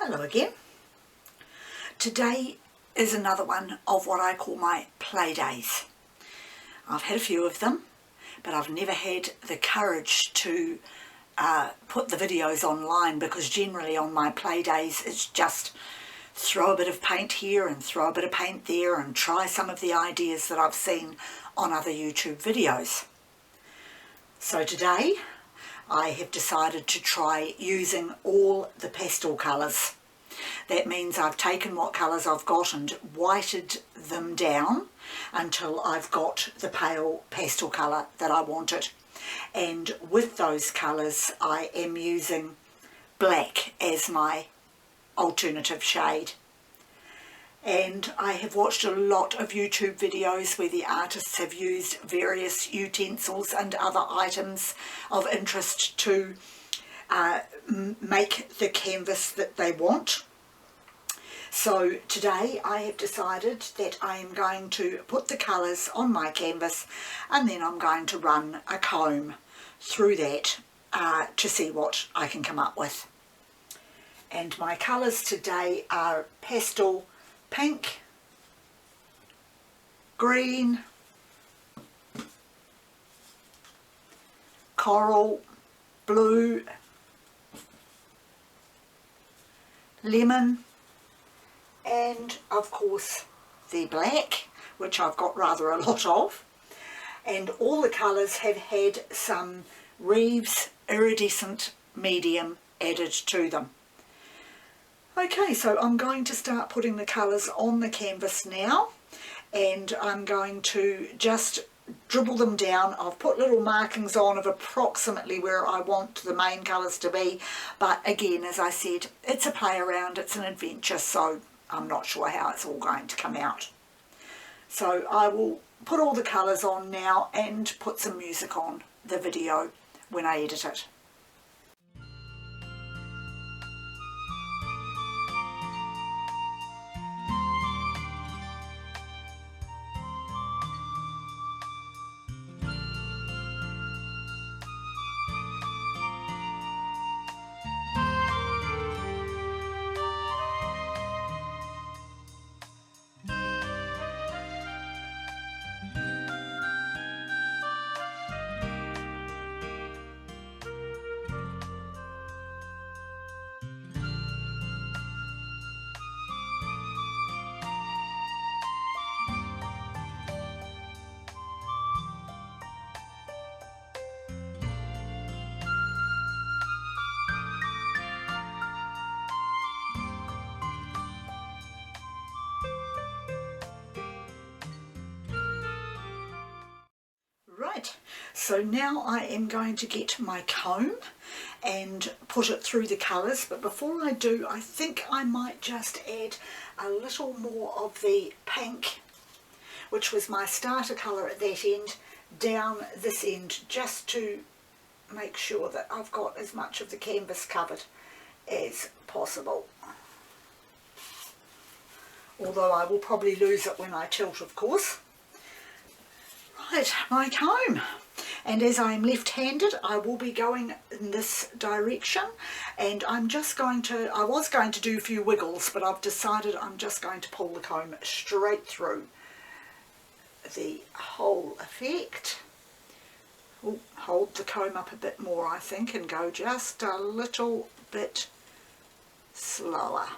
Hello again. Today is another one of what I call my play days. I've had a few of them, but I've never had the courage to put the videos online, because generally on my play days it's just throw a bit of paint here and throw a bit of paint there and try some of the ideas that I've seen on other YouTube videos. So today I have decided to try using all the pastel colours. That means I've taken what colours I've got and whited them down until I've got the pale pastel colour that I wanted. And with those colours I am using black as my alternative shade. And I have watched a lot of YouTube videos where the artists have used various utensils and other items of interest to make the canvas that they want. So today I have decided that I am going to put the colours on my canvas, and then I'm going to run a comb through that to see what I can come up with. And my colours today are pastel pink, green, coral, blue, lemon, and of course the black, which I've got rather a lot of. And all the colours have had some Reeves iridescent medium added to them. Okay, so I'm going to start putting the colours on the canvas now, and I'm going to just dribble them down. I've put little markings on of approximately where I want the main colours to be, but again, as I said, it's a play around, it's an adventure, so I'm not sure how it's all going to come out. So I will put all the colours on now and put some music on the video when I edit it. Right, so now I am going to get my comb and put it through the colours, but before I do, I think I might just add a little more of the pink, which was my starter colour at that end, down this end, just to make sure that I've got as much of the canvas covered as possible. Although I will probably lose it when I tilt, of course. Right, my comb, and as I am left-handed I will be going in this direction, and I'm just going to, I was going to do a few wiggles, but I've decided I'm just going to pull the comb straight through the whole effect. Ooh, hold the comb up a bit more I think, and go just a little bit slower.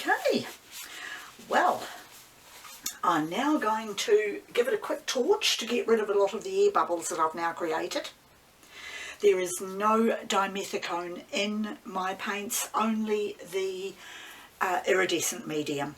Okay, well, I'm now going to give it a quick torch to get rid of a lot of the air bubbles that I've now created. There is no dimethicone in my paints, only the iridescent medium.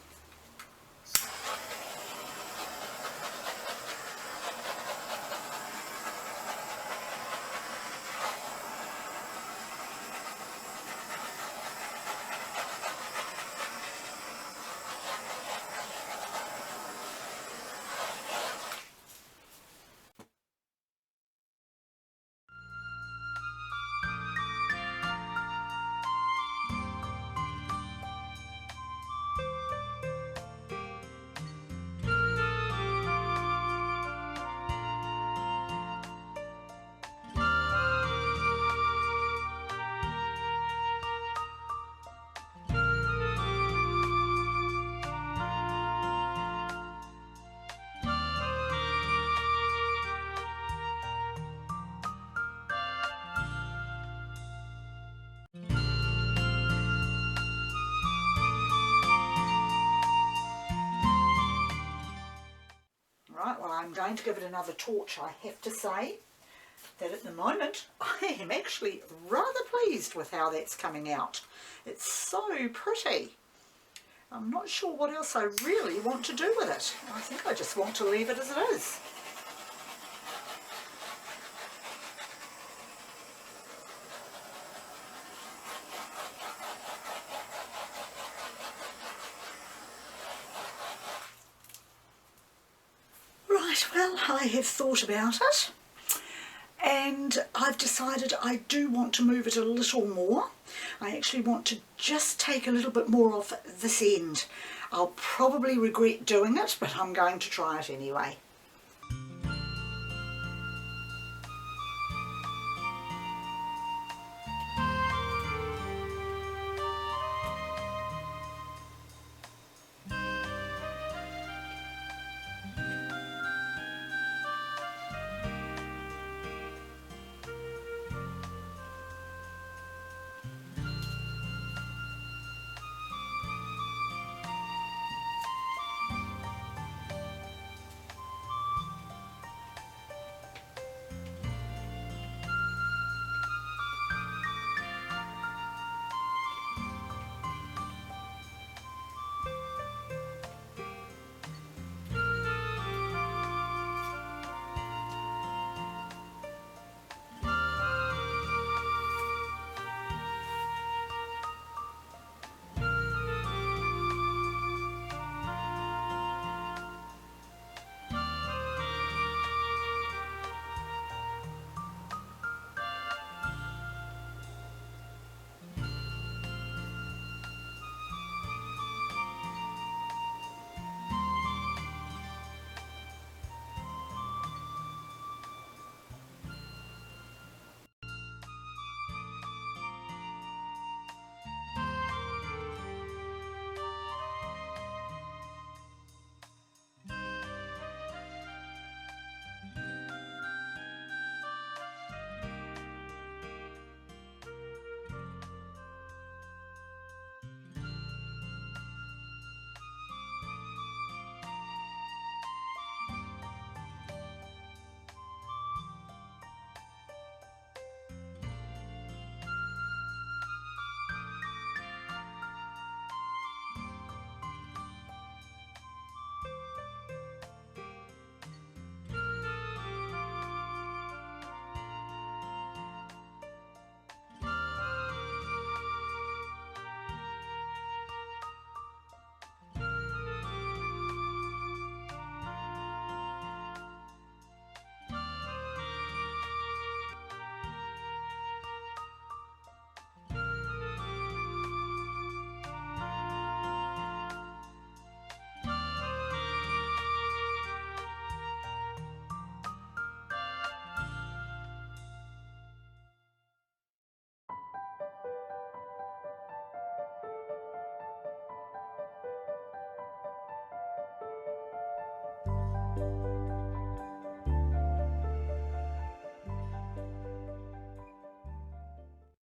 Right, well, I'm going to give it another torch. I have to say that at the moment I am actually rather pleased with how that's coming out. It's so pretty. I'm not sure what else I really want to do with it. I think I just want to leave it as it is. Right, well, I have thought about it and I've decided I do want to move it a little more. I actually want to just take a little bit more off this end. I'll probably regret doing it, but I'm going to try it anyway.